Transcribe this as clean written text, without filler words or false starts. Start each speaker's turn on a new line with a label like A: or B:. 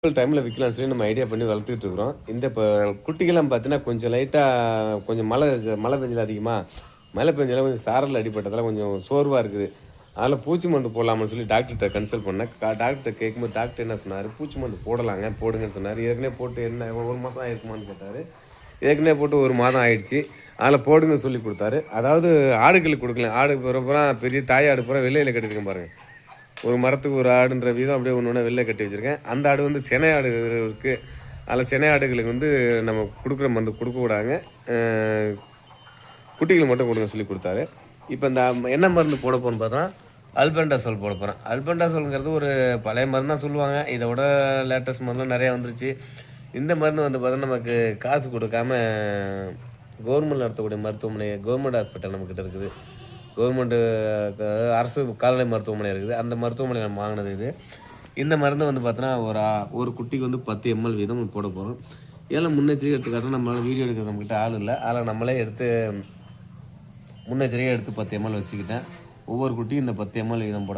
A: டைமில் விற்கலாம்னு சொல்லி நம்ம ஐடியா பண்ணி வளர்த்துக்கிட்டு இருக்கிறோம். இந்த இப்போ குட்டிகள்லாம் பார்த்தீங்கன்னா, கொஞ்சம் லைட்டாக கொஞ்சம் மழை பெஞ்சது அதிகமாக மழை பெஞ்சதால கொஞ்சம் சாரல் அடிபட்டதால கொஞ்சம் சோர்வா இருக்குது. அதில பூச்சி மருந்து போடலாமான்னு சொல்லி டாக்டர்ட்ட கன்சல்ட் பண்ணேன். டாக்டர்ட்ட கேட்கும்போது டாக்டர் என்ன சொன்னாரு, பூச்சி மருந்து போடலாங்க, போடுங்கன்னு சொன்னாரு. ஏற்கனவே போட்டு என்ன 1 மாதம் ஆயிருக்குமான்னு கேட்டாரு. ஏற்கனவே போட்டு 1 மாதம் ஆயிடுச்சு. அதில போடுங்கன்னு சொல்லி குடுத்தாரு. அதாவது ஆடுகளுக்கு குடுக்கல. ஆடு பூரா பெரிய தாய் ஆடு பூரா வெள்ளையில கட்டியிருக்கேன் பாருங்க. ஒரு மரத்துக்கு ஒரு ஆடுன்ற வீதம் அப்படியே ஒன்று ஒன்றா வெளில கட்டி வச்சுருக்கேன். அந்த ஆடு வந்து சினை ஆடு இருக்குது. அதில் சினை ஆடுகளுக்கு வந்து நம்ம கொடுக்குற மருந்து கொடுக்கக்கூடாதுங்க. குட்டிகள் மட்டும் கொடுங்க சொல்லி கொடுத்தாரு. இப்போ இந்த என்ன மருந்து போட போகிறோன்னு பார்த்தா அல்பெண்டாசோல் போட போகிறேன். அல்பெண்டாசோல்ங்கிறது ஒரு பழைய மருந்து தான் சொல்லுவாங்க. இதை விட லேட்டஸ்ட் மருந்துலாம் நிறையா வந்துருச்சு. இந்த மருந்து வந்து பார்த்தா நமக்கு காசு கொடுக்காம கவர்மெண்ட் நடத்தக்கூடிய மருத்துவமனை, கவர்மெண்ட் ஹாஸ்பிட்டல் நம்மக்கிட்ட இருக்குது. கவர்மெண்ட்டு அரசு கால்நடை மருத்துவமனை இருக்குது. அந்த மருத்துவமனையில் நம்ம வாங்கினது இது. இந்த மருந்து வந்து பார்த்தோன்னா ஒரு குட்டிக்கு வந்து 10 எம்எல் வீதம் போட போகிறோம். இதெல்லாம் முன்னெச்சரிக்கை எடுத்துக்காட்டால் நம்மளால் வீடியோ எடுக்க நம்மக்கிட்ட ஆள் இல்லை. அதில் நம்மளே எடுத்து முன்னெச்சரிக்கையாக எடுத்து 10 எம்எல் வச்சுக்கிட்டேன். ஒவ்வொரு குட்டியும் இந்த 10 எம்எல் வீதம் போட